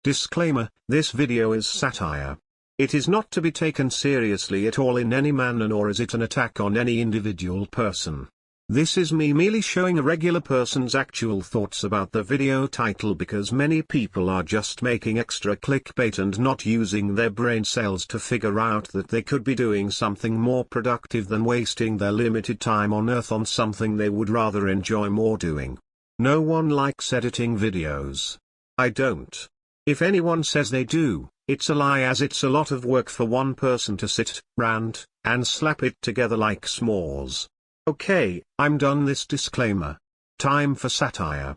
Disclaimer, this video is satire. It is not to be taken seriously at all in any manner, nor is it an attack on any individual person. This is me merely showing a regular person's actual thoughts about the video title, because many people are just making extra clickbait and not using their brain cells to figure out that they could be doing something more productive than wasting their limited time on Earth on something they would rather enjoy more doing. No one likes editing videos. I don't. If anyone says they do, it's a lie, as it's a lot of work for one person to sit, rant, and slap it together like s'mores. Okay, I'm done this disclaimer. Time for satire.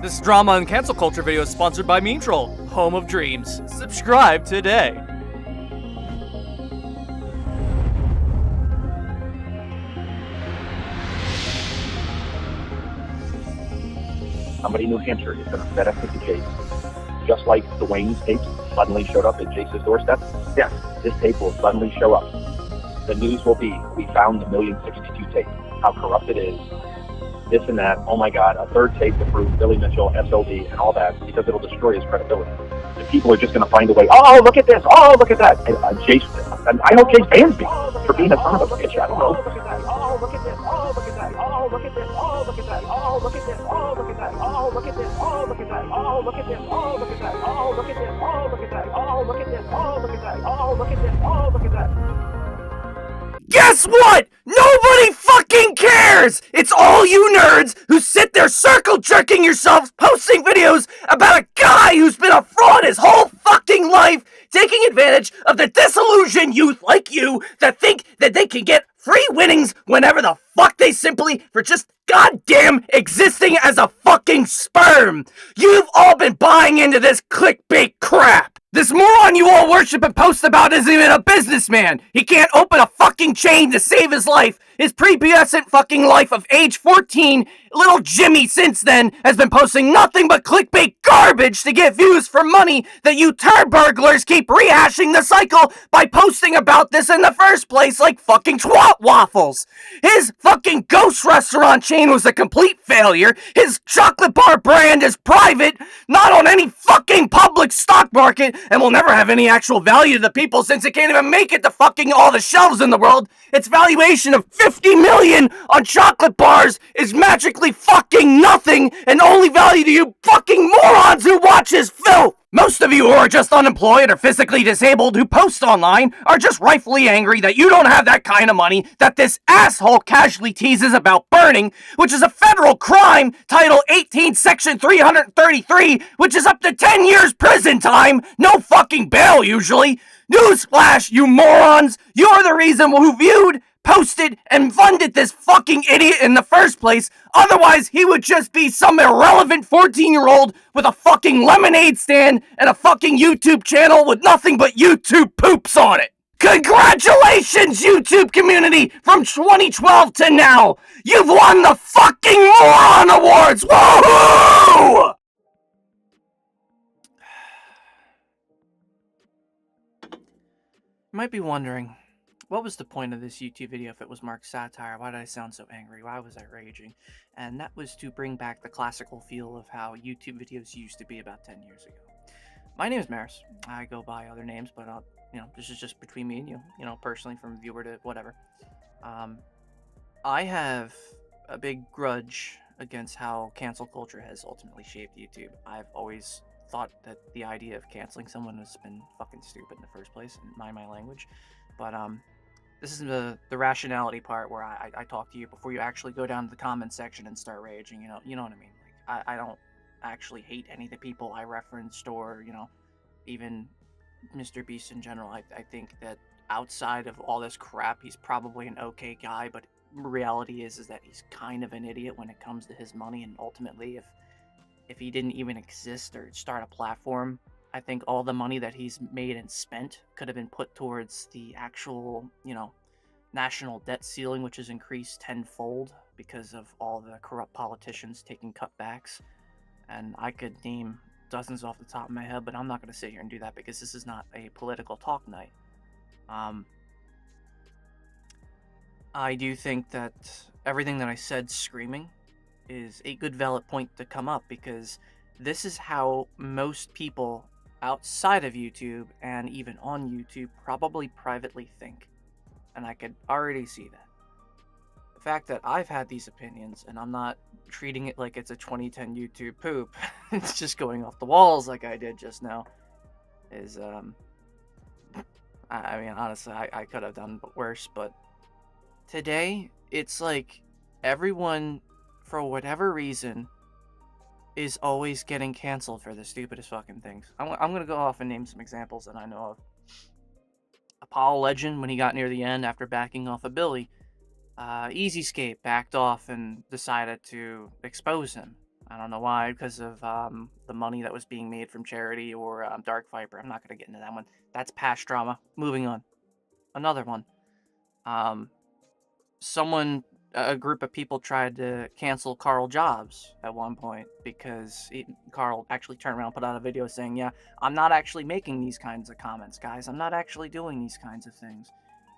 This drama and cancel culture video is sponsored by Meme Troll, home of dreams. Subscribe today. Somebody in New Hampshire is going to FedEx it to Jace. Just like the Wayne's tapes suddenly showed up at Jace's doorstep, yes, this tape will suddenly show up. The news will be, we found the 1,062 tape, how corrupt it is, this and that, oh my God, a third tape to prove Billy Mitchell, SOD, and all that, because it'll destroy his credibility. And people are just going to find a way, oh, look at this, oh, look at that. And Jace, and I hope Jace bans me for being a son of a bitch, I don't know. Oh, look at that, oh, look at this, oh, look at that, oh, look at this, oh, look at that, oh, look at this, oh, look at that, oh, look at this, oh, look at that, oh, look at this, oh, look at that, oh, look at this, oh, look at that, oh, look at this, oh, look at that, oh, look at this, oh, look at that. Guess what? Nobody fucking cares! It's all you nerds who sit there circle jerking yourselves posting videos about a guy who's been a fraud his whole fucking life, taking advantage of the disillusioned youth like you that think that they can get free winnings whenever the fuck they simply for just goddamn existing as a fucking sperm. You've all been buying into this clickbait crap. This moron you all worship and post about isn't even a businessman. He can't open a fucking chain to save his life. His prepubescent fucking life of age 14, little Jimmy since then has been posting nothing but clickbait garbage to get views for money that you turd burglars keep rehashing the cycle by posting about this in the first place like fucking twat waffles. His fucking ghost restaurant chain was a complete failure. His chocolate bar brand is private, not on any fucking public stock market, and will never have any actual value to the people since it can't even make it to fucking all the shelves in the world. Its valuation of 50 million on chocolate bars is magically fucking nothing, and only value to you fucking morons who watch his filth. Most of you who are just unemployed or physically disabled who post online are just rightfully angry that you don't have that kind of money that this asshole casually teases about burning, which is a federal crime, Title 18, Section 333, which is up to 10 years prison time, no fucking bail usually. Newsflash, you morons! You're the reason who viewed, posted, and funded this fucking idiot in the first place. Otherwise, he would just be some irrelevant 14-year-old with a fucking lemonade stand and a fucking YouTube channel with nothing but YouTube poops on it. Congratulations, YouTube community, from 2012 to now. You've won the fucking Moron Awards! Woohoo! You might be wondering, what was the point of this YouTube video if it was marked satire? Why did I sound so angry? Why was I raging? And that was to bring back the classical feel of how YouTube videos used to be about 10 years ago. My name is Mrbeast. I go by other names, but this is just between me and you, personally, from viewer to whatever. I have a big grudge against how cancel culture has ultimately shaped YouTube. I've always thought that the idea of canceling someone has been fucking stupid in the first place, and mind my language. But this is the rationality part where I talk to you before you actually go down to the comment section and start raging. You know what I mean. Like I don't actually hate any of the people I referenced, or even Mrbeast in general. I think that outside of all this crap, he's probably an okay guy, but reality is that he's kind of an idiot when it comes to his money, and ultimately if he didn't even exist or start a platform, I think all the money that he's made and spent could have been put towards the actual, national debt ceiling, which has increased tenfold because of all the corrupt politicians taking cutbacks. And I could name dozens off the top of my head, but I'm not going to sit here and do that because this is not a political talk night. I do think that everything that I said screaming is a good valid point to come up, because this is how most people outside of YouTube and even on YouTube probably privately think. And I could already see that. The fact that I've had these opinions and I'm not treating it like it's a 2010 YouTube poop, it's just going off the walls like I did just now, is, I mean, honestly, I could have done worse, but today, it's like everyone, for whatever reason, is always getting canceled for the stupidest fucking things. I'm gonna go off and name some examples that I know of. Apollo Legend, when he got near the end after backing off of Billy, Easyscape backed off and decided to expose him. I don't know why, because of the money that was being made from charity, or Dark Viper. I'm not gonna get into that one. That's past drama. Moving on. Another one. A group of people tried to cancel Carl Jobs at one point because Carl actually turned around and put out a video saying, yeah, I'm not actually making these kinds of comments, guys. I'm not actually doing these kinds of things.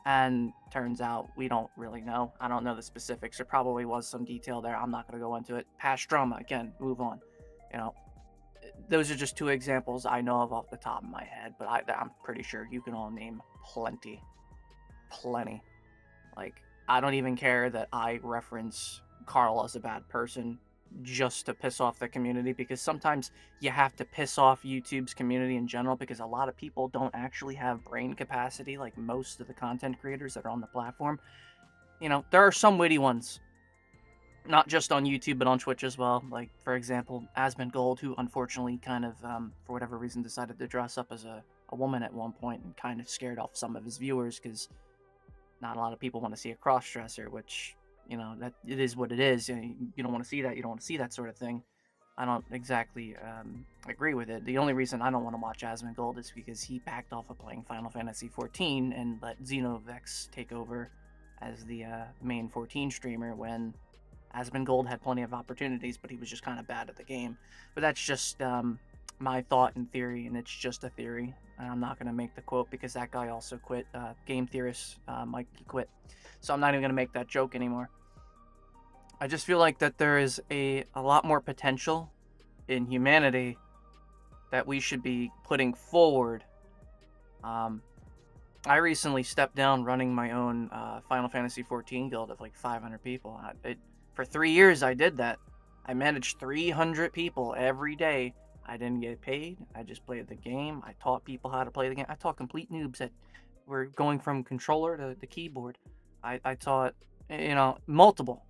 And turns out we don't really know. I don't know the specifics. There probably was some detail there. I'm not going to go into it. Past drama. Again, move on. Those are just two examples I know of off the top of my head, but I'm pretty sure you can all name plenty. Like, I don't even care that I reference Carl as a bad person just to piss off the community, because sometimes you have to piss off YouTube's community in general, because a lot of people don't actually have brain capacity like most of the content creators that are on the platform. There are some witty ones, not just on YouTube, but on Twitch as well. Like, for example, Asmongold, who unfortunately kind of, for whatever reason, decided to dress up as a woman at one point and kind of scared off some of his viewers, because not a lot of people want to see a cross-dresser, which, that it is what it is. You don't want to see that. You don't want to see that sort of thing. I don't exactly agree with it. The only reason I don't want to watch Asmongold is because he backed off of playing Final Fantasy XIV and let Xenovex take over as the main 14 streamer, when Asmongold had plenty of opportunities, but he was just kind of bad at the game. But that's just my thought and theory, and it's just a theory. And I'm not going to make the quote because that guy also quit. Game theorist Mike quit. So I'm not even going to make that joke anymore. I just feel like that there is a lot more potential in humanity that we should be putting forward. I recently stepped down running my own Final Fantasy XIV guild of like 500 people. For 3 years I did that. I managed 300 people every day. I didn't get paid. I just played the game. I taught people how to play the game. I taught complete noobs that were going from controller to the keyboard. I taught, multiple.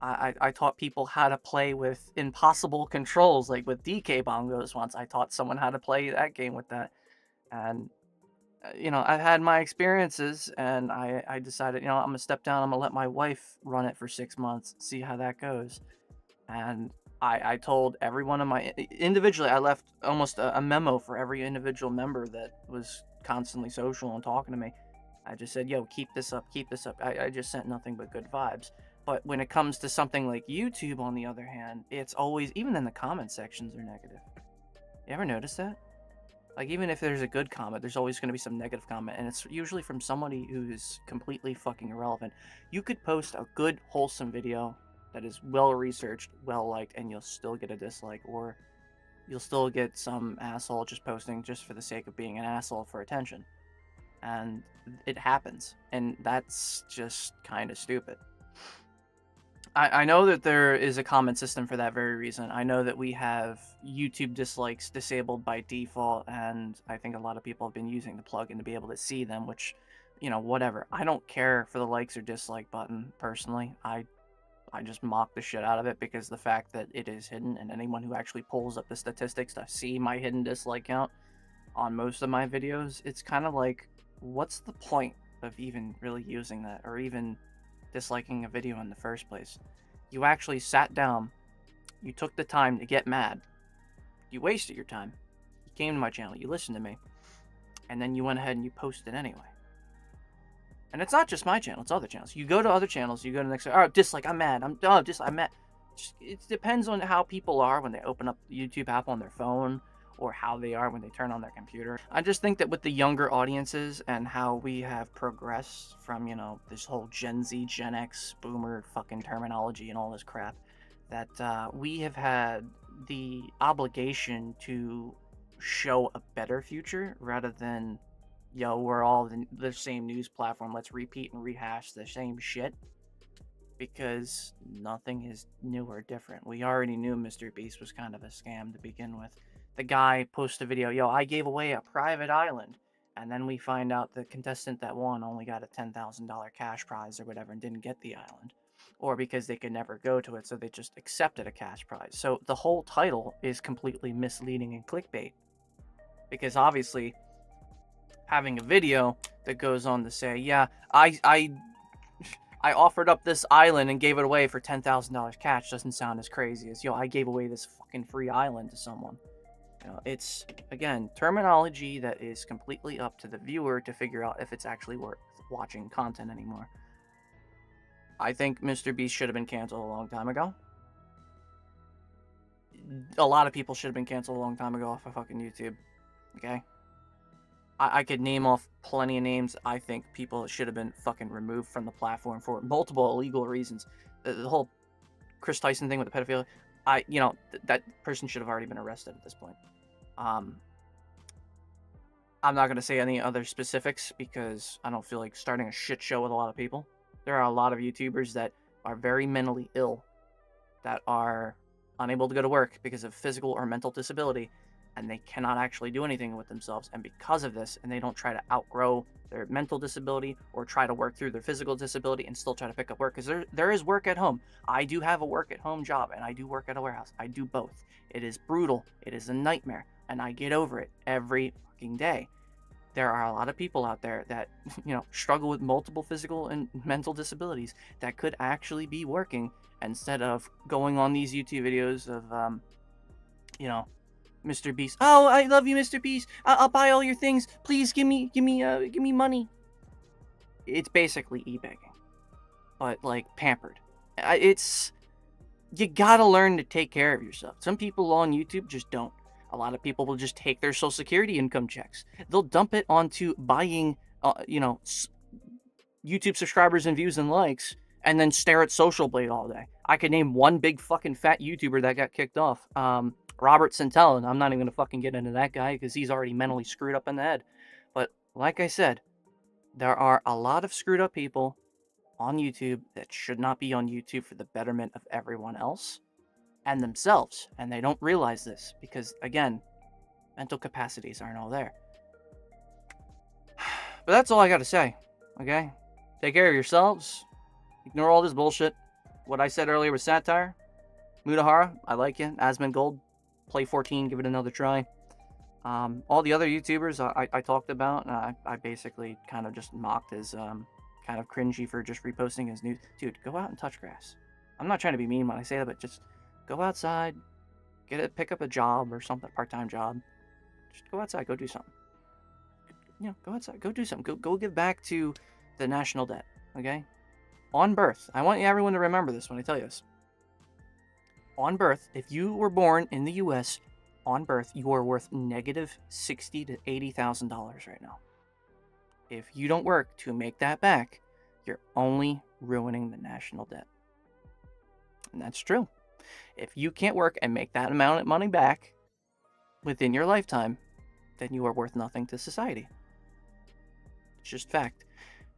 I taught people how to play with impossible controls, like with DK bongos once. I taught someone how to play that game with that. And, I've had my experiences, and I decided, I'm going to step down. I'm going to let my wife run it for 6 months, see how that goes. And I told every one of my, individually, I left almost a memo for every individual member that was constantly social and talking to me. I just said, yo, keep this up, keep this up. I just sent nothing but good vibes. But when it comes to something like YouTube, on the other hand, it's always, even in the comment sections, are negative. You ever notice that? Like, even if there's a good comment, there's always going to be some negative comment, and it's usually from somebody who's completely fucking irrelevant. You could post a good, wholesome video that is well-researched, well-liked, and you'll still get a dislike, or you'll still get some asshole just posting just for the sake of being an asshole for attention. And it happens, and that's just kind of stupid. I know that there is a comment system for that very reason. I know that we have YouTube dislikes disabled by default, and I think a lot of people have been using the plugin to be able to see them, which, you know, whatever. I don't care for the likes or dislike button, personally. I just mock the shit out of it because the fact that it is hidden, and anyone who actually pulls up the statistics to see my hidden dislike count on most of my videos, it's kind of like, what's the point of even really using that, or even disliking a video in the first place? You actually sat down, you took the time to get mad, you wasted your time, you came to my channel, you listened to me, and then you went ahead and you posted anyway. And it's not just my channel, it's other channels. You go to other channels, you go to the next, oh, dislike, I'm mad, I'm mad. It depends on how people are when they open up the YouTube app on their phone, or how they are when they turn on their computer. I just think that with the younger audiences and how we have progressed from, you know, this whole Gen Z, Gen X, boomer fucking terminology and all this crap, that we have had the obligation to show a better future rather than, yo, we're all the same news platform, let's repeat and rehash the same shit. Because nothing is new or different. We already knew Mrbeast was kind of a scam to begin with. The guy posted a video, yo, I gave away a private island, and then we find out the contestant that won only got a $10,000 cash prize or whatever and didn't get the island, or because they could never go to it, so they just accepted a cash prize. So the whole title is completely misleading and clickbait, because obviously having a video that goes on to say, yeah, I offered up this island and gave it away for $10,000 cash doesn't sound as crazy as, yo, I gave away this fucking free island to someone. You know, it's, again, terminology that is completely up to the viewer to figure out if it's actually worth watching content anymore. I think Mrbeast should have been canceled a long time ago. A lot of people should have been canceled a long time ago off of fucking YouTube. Okay? I could name off plenty of names. I think people should have been fucking removed from the platform for multiple illegal reasons. The whole KRIS TYSON thing with the pedophilia, you know, that person should have already been arrested at this point. I'm not going to say any other specifics because I don't feel like starting a shit show with a lot of people. There are a lot of YouTubers that are very mentally ill, that are unable to go to work because of physical or mental disability, and they cannot actually do anything with themselves. And because of this, and they don't try to outgrow their mental disability or try to work through their physical disability and still try to pick up work, because there is work at home. I do have a work at home job, and I do work at a warehouse. I do both. It is brutal. It is a nightmare, and I get over it every fucking day. There are a lot of people out there that, you know, struggle with multiple physical and mental disabilities that could actually be working instead of going on these YouTube videos of, you know, Mrbeast. Oh, I love you, Mrbeast. I'll buy all your things. Please give me money. It's basically e-begging, but like pampered. You gotta learn to take care of yourself. Some people on YouTube just don't. A lot of people will just take their Social Security income checks. They'll dump it onto buying, you know, YouTube subscribers and views and likes, and then stare at Social Blade all day. I could name one big fucking fat YouTuber that got kicked off. Robert Santel, and I'm not even gonna fucking get into that guy because he's already mentally screwed up in the head. But like I said, there are a lot of screwed up people on YouTube that should not be on YouTube for the betterment of everyone else and themselves, and they don't realize this because, again, mental capacities aren't all there. But that's all I gotta say, okay? Take care of yourselves. Ignore all this bullshit. What I said earlier was satire. Mudahara, I like you. Asmon Gold, play 14, give it another try. All the other YouTubers I talked about, I basically kind of just mocked as kind of cringy for just reposting his news. Dude, go out and touch grass. I'm not trying to be mean when I say that, but just go outside, pick up a job or something, part-time job. Just go outside, go do something. You know, go outside, go do something. Go give back to the national debt, okay? On birth, I want everyone to remember this when I tell you this. On birth, if you were born in the U.S., on birth, you are worth negative $60,000 to $80,000 right now. If you don't work to make that back, you're only ruining the national debt. And that's true. If you can't work and make that amount of money back within your lifetime, then you are worth nothing to society. It's just fact.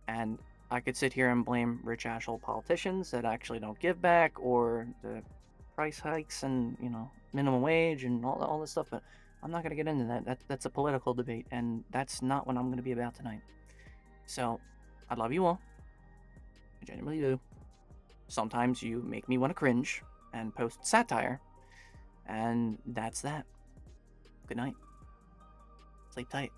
And I could sit here and blame rich asshole politicians that actually don't give back, or the price hikes and, you know, minimum wage and all this stuff, but I'm not going to get into that. That's a political debate, and that's not what I'm going to be about tonight. So, I love you all. I genuinely do. Sometimes you make me want to cringe and post satire, and that's that. Good night. Sleep tight.